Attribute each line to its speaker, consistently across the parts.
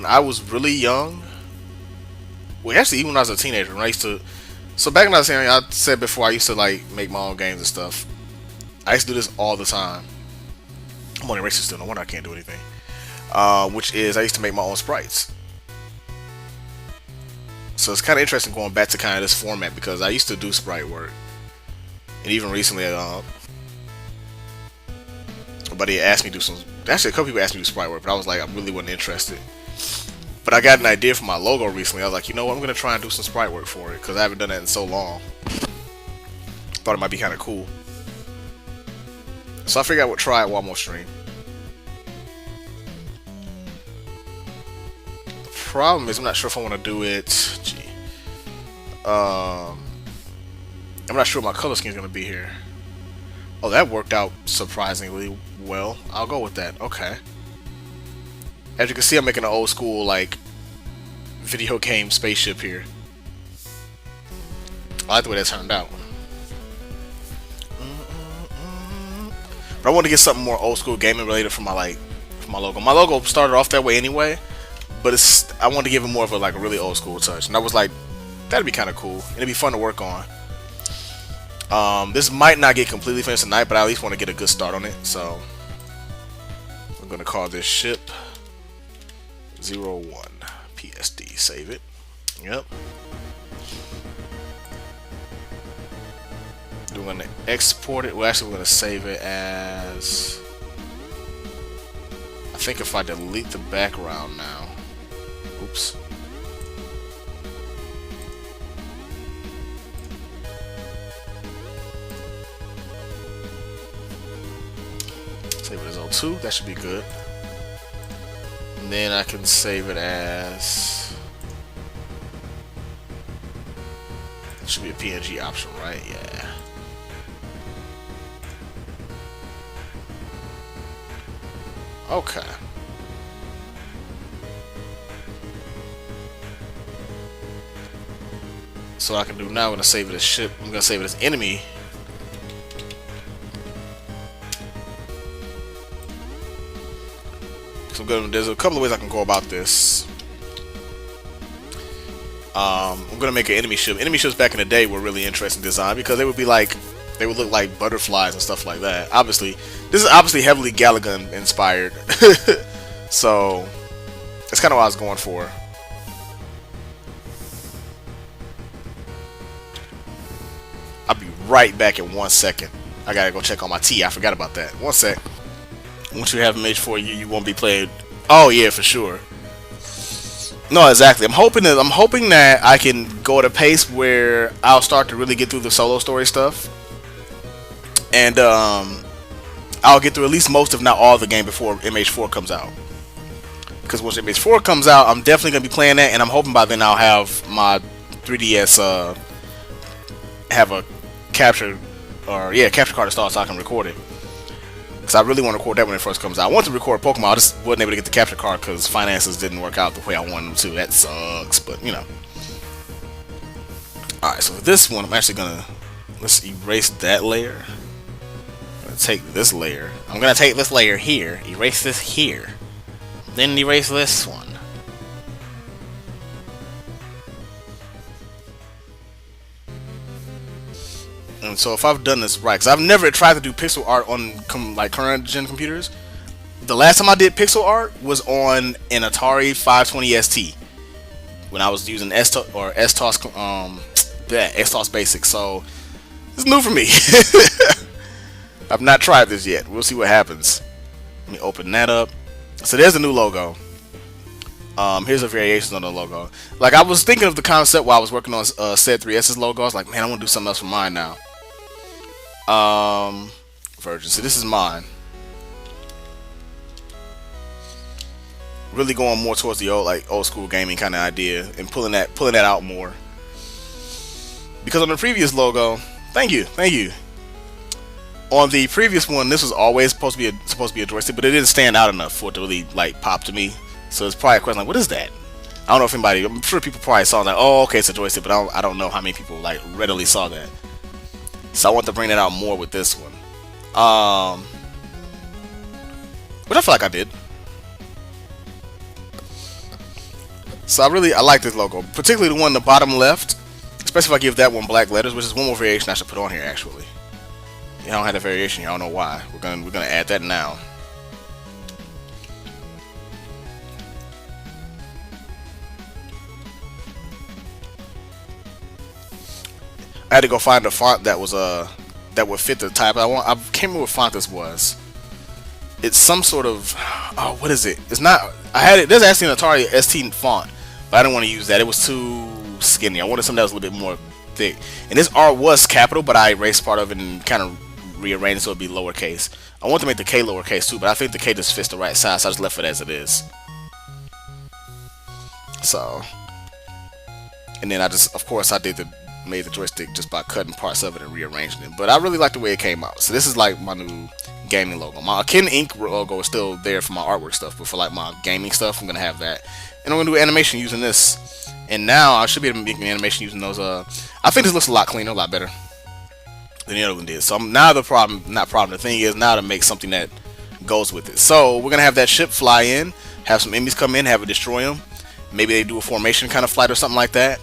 Speaker 1: when I was really young. Well, actually, even when I was a teenager, when I used to. So back when I was saying, I said before, I used to like make my own games and stuff. I used to do this all the time. I'm only racist still. No wonder I can't do anything. Which is I used to make my own sprites. So it's kind of interesting going back to kind of this format because I used to do sprite work, and even recently, somebody asked me to do some. Actually, a couple people asked me to do sprite work, but I was like, I really wasn't interested. But I got an idea for my logo recently. I was like, you know what, I'm gonna try and do some sprite work for it because I haven't done that in so long. Thought it might be kind of cool. So I figured I would try it one more stream. The problem is I'm not sure if I want to do it. Gee. I'm not sure what my color scheme is gonna be here. Oh, that worked out surprisingly well. I'll go with that. Okay. As you can see, I'm making an old school like video game spaceship here. I like the way that turned out. But I want to get something more old school gaming related for my logo. My logo started off that way anyway, but I wanted to give it more of a like a really old school touch, and I was like, that'd be kind of cool. It'd be fun to work on. This might not get completely finished tonight, but I at least want to get a good start on it. So I'm gonna call this ship 01 PSD. Save it. Yep. We're gonna export it. Well, actually, we're gonna save it as. I think if I delete the background now. Oops. Save it as O2. That should be good. And then I can save it as. It should be a PNG option, right? Yeah. Okay. So what I can do now, I'm gonna save it as ship. I'm gonna save it as enemy. So there's a couple of ways I can go about this. I'm gonna make an enemy ship. Enemy ships back in the day were really interesting design because they would look like butterflies and stuff like that. Obviously, this is obviously heavily Galaga inspired, so that's kind of what I was going for. I'll be right back in 1 second. I gotta go check on my tea. I forgot about that. 1 sec. Once you have MH4, you won't be played. Oh yeah, for sure. No, exactly. I'm hoping that I can go at a pace where I'll start to really get through the solo story stuff, and I'll get through at least most, if not all, of the game before MH4 comes out. Because once MH4 comes out, I'm definitely gonna be playing that, and I'm hoping by then I'll have my 3DS have a capture card installed so I can record it. Because I really want to record that when it first comes out. I want to record Pokemon, I just wasn't able to get the capture card because finances didn't work out the way I wanted them to. That sucks, but you know. Alright, so for this one, I'm actually gonna, let's erase that layer. I'm gonna take this layer. I'm gonna take this layer here, erase this here, then erase this one. And so if I've done this right, because I've never tried to do pixel art on like current gen computers. The last time I did pixel art was on an Atari 520 ST when I was using STOS Basic. So it's new for me. I've not tried this yet. We'll see what happens. Let me open that up. So there's the new logo. Here's the variations on the logo. Like I was thinking of the concept while I was working on said 3S's logo. I was like, man, I want to do something else for mine now. Version. So this is mine. Really going more towards the old school gaming kind of idea and pulling that out more. Because on the previous logo, thank you. On the previous one, this was always supposed to be a joystick, but it didn't stand out enough for it to really like pop to me. So it's probably a question like, what is that? I don't know if anybody. I'm sure people probably saw that. Oh, okay, it's a joystick, but I don't know how many people like readily saw that. So I want to bring that out more with this one. Which I feel like I did. So I like this logo, particularly the one in the bottom left. Especially if I give that one black letters, which is one more variation I should put on here actually. I don't have that variation. I don't know why. We're gonna add that now. I had to go find a font that was that would fit the type I want. I can't remember what font this was. It's some sort of what is it? It's not. I had it. There's actually an Atari ST font, but I didn't want to use that. It was too skinny. I wanted something that was a little bit more thick. And this R was capital, but I erased part of it and kind of rearranged it so it'd be lowercase. I want to make the K lowercase too, but I think the K just fits the right size, so I just left it as it is. So, and then I just, of course, made the joystick just by cutting parts of it and rearranging it. But I really like the way it came out. So this is like my new gaming logo. My Ken Ink logo is still there for my artwork stuff, but for like my gaming stuff, I'm gonna have that. And I'm gonna do animation using this. And now I should be able to make an animation using those. I think this looks a lot cleaner, a lot better than the other one did. So now the thing is now to make something that goes with it. So we're gonna have that ship fly in, have some enemies come in, have it destroy them. Maybe they do a formation kind of flight or something like that.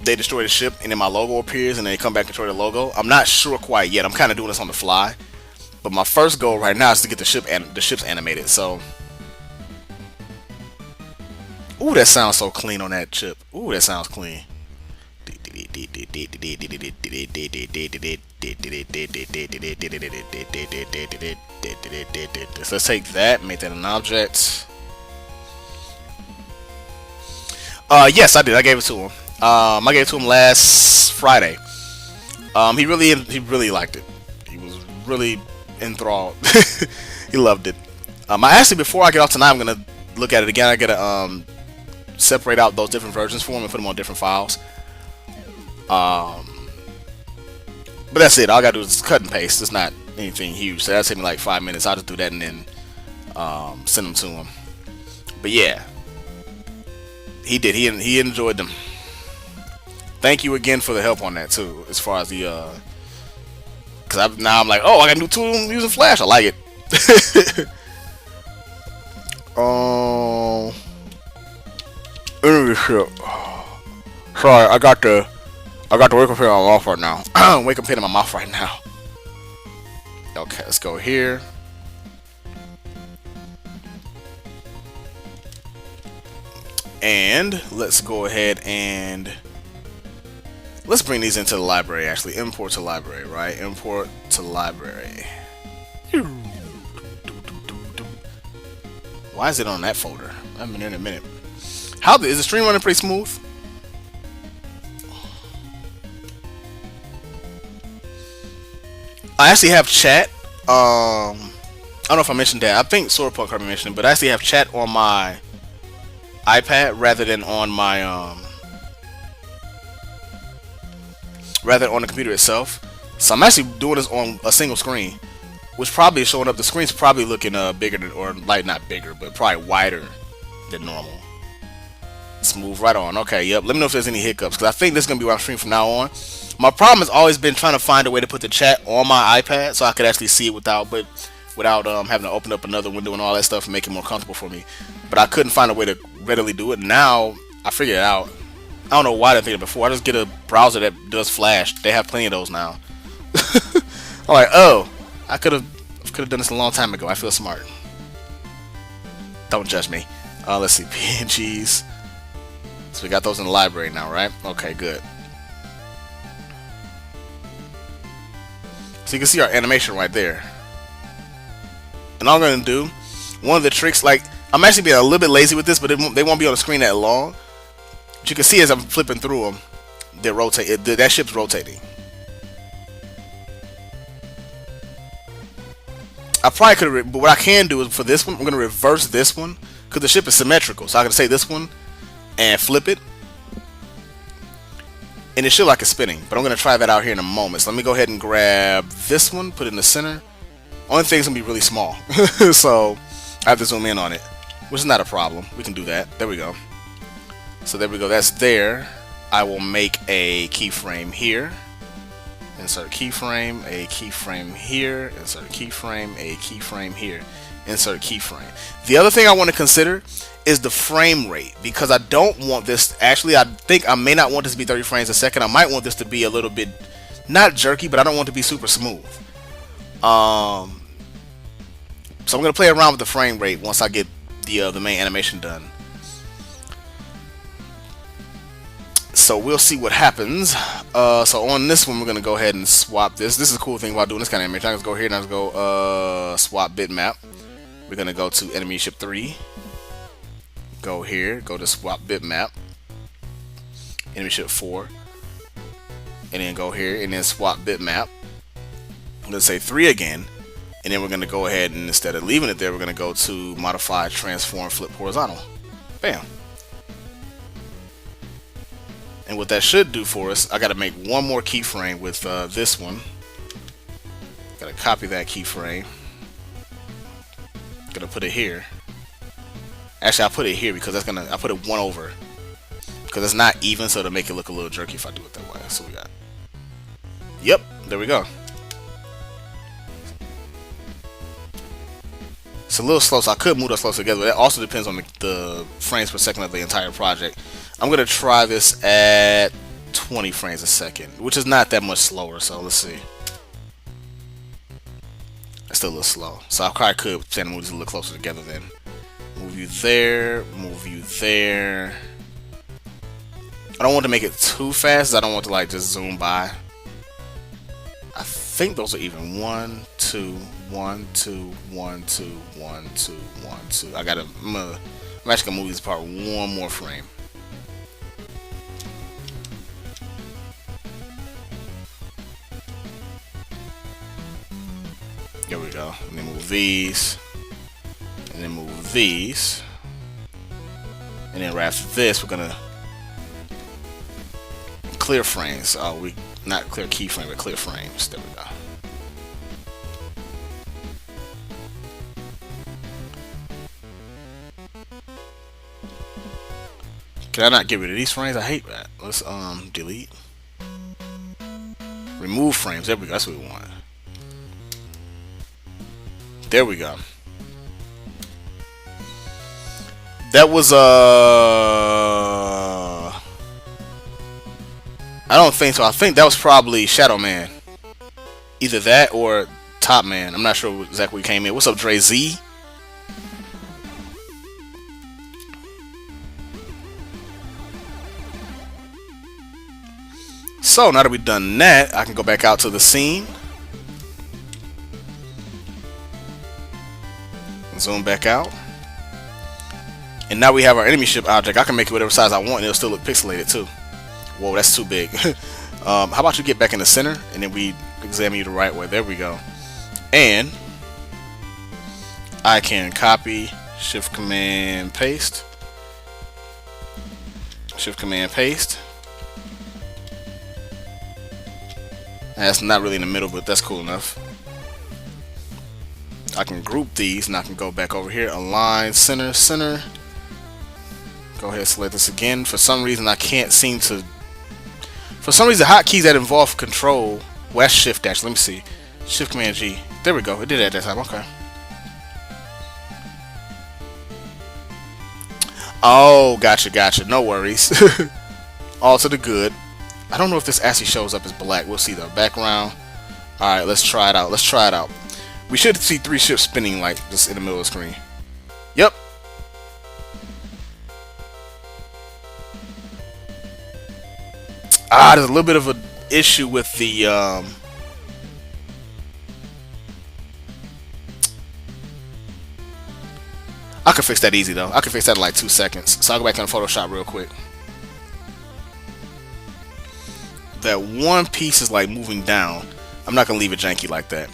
Speaker 1: They destroy the ship and then my logo appears and then they come back and destroy the logo. I'm not sure quite yet. I'm kind of doing this on the fly. But my first goal right now is to get the ships animated. So, ooh, that sounds so clean on that chip. Ooh, that sounds clean. So let's take that, make that an object. Yes, I did. I gave it to him. I gave it to him last Friday. He really liked it. He was really enthralled. He loved it. I actually, before I get off tonight, I'm gonna look at it again. I gotta separate out those different versions for him and put them on different files. But that's it. All I gotta do is cut and paste. It's not anything huge, so that'll take me like 5 minutes. I'll just do that and then send them to him. But yeah, he did. He enjoyed them. Thank you again for the help on that too. As far as the because now I'm like, oh, I got a new tool using Flash. I like it. Sorry, I got the wake up pain in my mouth right now. Wake up pain in my mouth right now. Okay, let's go here. And let's go ahead and let's bring these into the library. Actually, import to library, right? Import to library. Why is it on that folder? I haven't been in a minute. Is the stream running pretty smooth? I actually have chat. I don't know if I mentioned that. I think Swordpunk probably mentioned it, but I actually have chat on my iPad rather than on my rather than on the computer itself. So I'm actually doing this on a single screen, which probably is showing up. The screen's probably looking bigger than, or like not bigger, but probably wider than normal. Smooth right on. Okay, yep. Let me know if there's any hiccups, because I think this is gonna be my stream from now on. My problem has always been trying to find a way to put the chat on my iPad so I could actually see it without having to open up another window and all that stuff and make it more comfortable for me. But I couldn't find a way to readily do it. Now I figured it out. I don't know why I didn't think of it before. I just get a browser that does Flash. They have plenty of those now. I'm like, oh, I could have done this a long time ago. I feel smart. Don't judge me. Let's see, PNGs. So we got those in the library now, right? Okay, good. So you can see our animation right there. And all I'm going to do, one of the tricks, like, I'm actually being a little bit lazy with this, but they won't be on the screen that long. But you can see as I'm flipping through them, they're rotating. That ship's rotating. I probably could have, but what I can do is for this one, I'm going to reverse this one, because the ship is symmetrical. So I can say this one and flip it. And it should look like it's spinning, but I'm going to try that out here in a moment. So let me go ahead and grab this one, put it in the center. Only thing's going to be really small. So I have to zoom in on it, which is not a problem. We can do that. There we go. So there we go. That's there. I will make a keyframe here. Insert keyframe, a keyframe here. Insert keyframe, a keyframe here. Insert keyframe. The other thing I want to consider is the frame rate, because I don't want this. Actually, I think I may not want this to be 30 frames a second. I might want this to be a little bit not jerky, but I don't want it to be super smooth. So I'm gonna play around with the frame rate once I get the main animation done. So we'll see what happens. So on this one, we're gonna go ahead and swap this. This is a cool thing about doing this kind of animation. I can go here and I can go swap bitmap. We're gonna go to enemy ship 3. Go here, go to swap bitmap. Enemy ship 4, and then go here and then swap bitmap. Let's say 3 again, and then we're gonna go ahead and instead of leaving it there, we're gonna go to modify, transform, flip horizontal. Bam. And what that should do for us, I gotta make one more keyframe with this one. Gotta copy that keyframe. Gonna put it here. Actually, I'll put it here because I put it one over because it's not even, so to make it look a little jerky if I do it that way. So we got. Yep, there we go. It's a little slow, so I could move those closer together. But that also depends on the frames per second of the entire project. I'm gonna try this at 20 frames a second, which is not that much slower. So let's see. It's still a little slow, so I probably could pretend to move these a little closer together then. Move you there, move you there. I don't want to make it too fast. I don't want to like just zoom by. I think those are even 1, 2, 1, 2, 1, 2, 1, 2, 1, 2. I'm actually gonna move this part one more frame. There we go. And then move these. And then move these. And then right after this, we're gonna clear frames. We not clear keyframe, but clear frames. There we go. Can I not get rid of these frames? I hate that. Let's delete. Remove frames. There we go. That's what we want. There we go. That was I don't think so. I think that was probably Shadow Man. Either that or Top Man. I'm not sure exactly what came in. What's up, Dre Z? So now that we've done that, I can go back out to the scene. Zoom back out. And now we have our enemy ship object. I can make it whatever size I want and it'll still look pixelated too. Whoa, that's too big. How about you get back in the center and then we examine you the right way. There we go. And I can copy, shift command paste. Shift command paste. That's not really in the middle, but that's cool enough. I can group these and I can go back over here, align, center, center. Go ahead and select this again. For some reason I can't seem to. For some reason hotkeys that involve control. Well, that's shift dash. Let me see. Shift command G. There we go. It did it at that time. Okay. Oh, gotcha, gotcha. No worries. All to the good. I don't know if this actually shows up as black. We'll see though. Background. Alright, let's try it out. Let's try it out. We should see 3 ships spinning like just in the middle of the screen. Yep. There's a little bit of an issue with the I can fix that easy though. I can fix that in like 2 seconds. So I'll go back on Photoshop real quick. That one piece is like moving down. I'm not gonna leave it janky like that.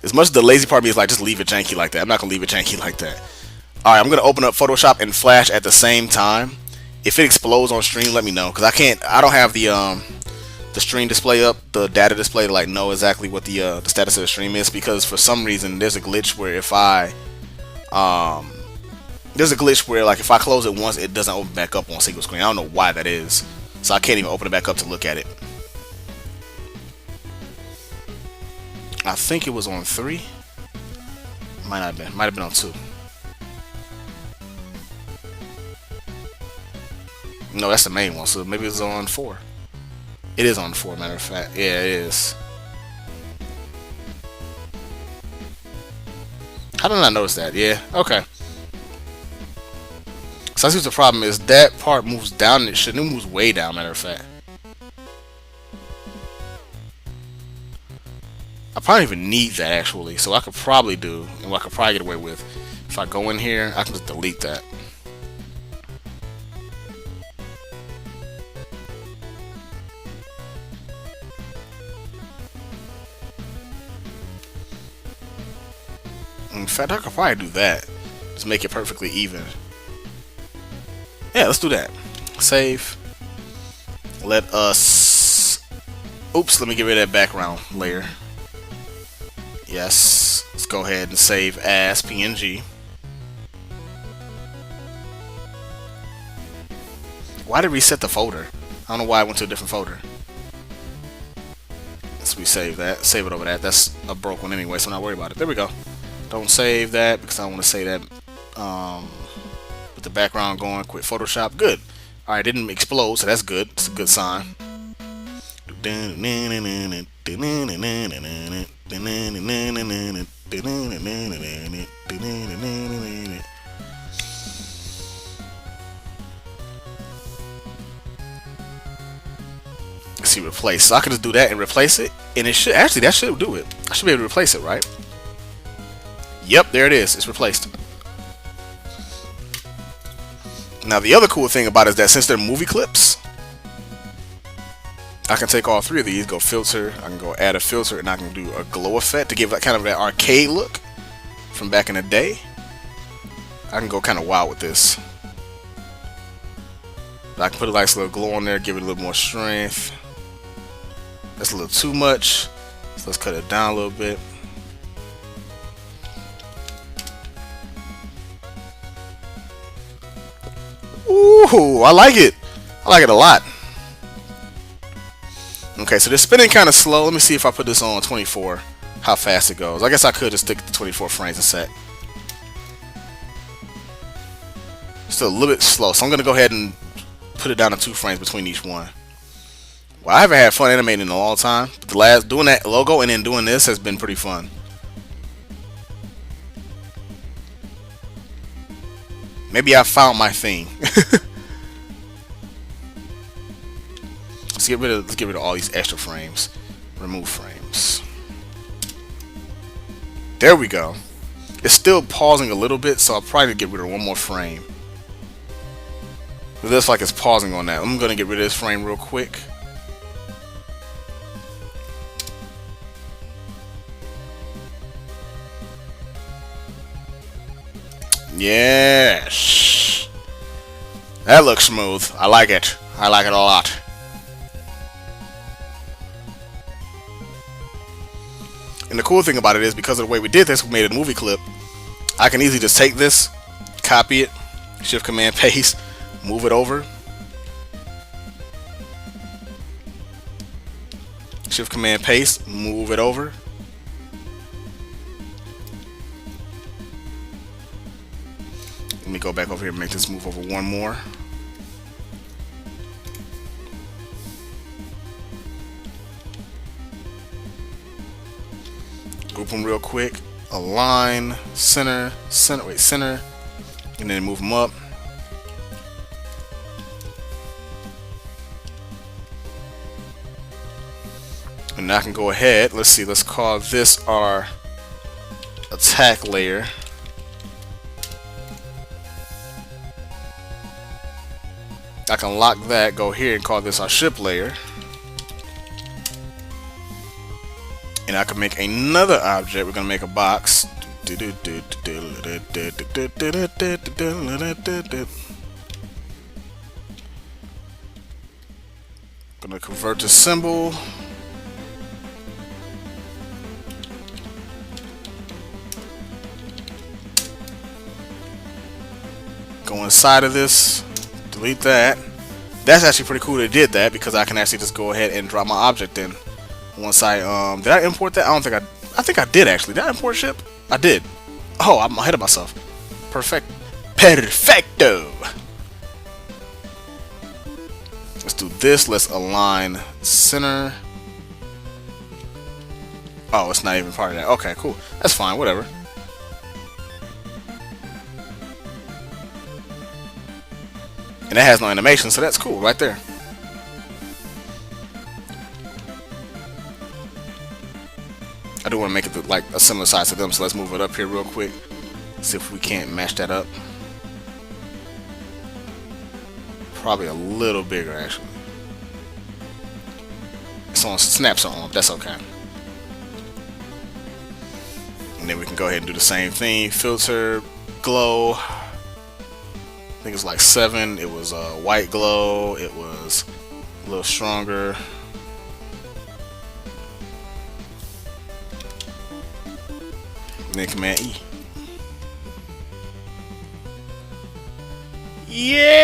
Speaker 1: As much as the lazy part of me is like, just leave it janky like that. I'm not gonna leave it janky like that. Alright, I'm gonna open up Photoshop and Flash at the same time. If it explodes on stream, let me know, because I don't have the stream display up, the data display to like know exactly what the status of the stream is, because for some reason there's a glitch where if I like if I close it once, it doesn't open back up on single screen. I don't know why that is, so I can't even open it back up to look at it. I think it was on 3. Might not have been. Might have been on 2. No, that's the main one. So maybe it's on 4. It is on 4, matter of fact. Yeah, it is. How did I not notice that? Yeah, okay. So I see what the problem is. That part moves down and it shouldn't. It moves way down, matter of fact. I probably don't even need that actually. So I could probably do, and what I could probably get away with, if I go in here, I can just delete that. In fact, I could probably do that. Just make it perfectly even. Yeah, let's do that. Save. Let us... Oops, let me get rid of that background layer. Yes. Let's go ahead and save as PNG. Why did it reset the folder? I don't know why I went to a different folder. Let's resave that. Save it over that. That's a broke one anyway, so I'm not worried about it. There we go. Don't save that because I want to say that with the background going. Quit Photoshop. Good. Alright, it didn't explode, so that's good. It's a good sign. See, replace. So I can just do that and replace it, and it should actually, that should do it. I should be able to replace it, right? Yep, there it is. It's replaced. Now the other cool thing about it is that since they're movie clips, I can take all 3 of these, go filter, I can go add a filter, and I can do a glow effect to give that kind of that arcade look from back in the day. I can go kind of wild with this. I can put a nice little glow on there, give it a little more strength. That's a little too much, so let's cut it down a little bit. Ooh, I like it. I like it a lot. Okay, so they're spinning kind of slow. Let me see if I put this on 24, how fast it goes. I guess I could just stick to 24 frames a sec. Still a little bit slow, so I'm going to go ahead and put it down to 2 frames between each one. Well, I haven't had fun animating in a long time. But doing that logo and then doing this has been pretty fun. Maybe I found my thing. Let's get rid of all these extra frames. Remove frames. There we go. It's still pausing a little bit, so I'll probably get rid of one more frame. It looks like it's pausing on that. I'm gonna get rid of this frame real quick. Yes. That looks smooth. I like it. I like it a lot. And the cool thing about it is because of the way we did this, we made a movie clip. I can easily just take this, copy it, Shift Command Paste, move it over. Shift Command Paste, move it over. Let me go back over here and make this move over one more. Group them real quick. Align, center, center, and then move them up. And I can go ahead. Let's see. Let's call this our attack layer. I can lock that, go here and call this our ship layer. And I can make another object. We're going to make a box. Going to convert to symbol. Go inside of this. Delete that. That's actually pretty cool they did that because I can actually just go ahead and drop my object in. Once I did I import that? I think I did actually. Did I import ship? I did. Oh, I'm ahead of myself. Perfecto. Let's do this. Let's align center. Oh, it's not even part of that. Okay, cool. That's fine. Whatever. And that has no animation, so that's cool right there. I do want to make it like a similar size to them, so let's move it up here real quick. See if we can't match that up. Probably a little bigger, actually. It's on snaps on, that's okay. And then we can go ahead and do the same thing. Filter, glow. I think it's like 7. It was white glow. It was a little stronger. And then Command E. Yeah!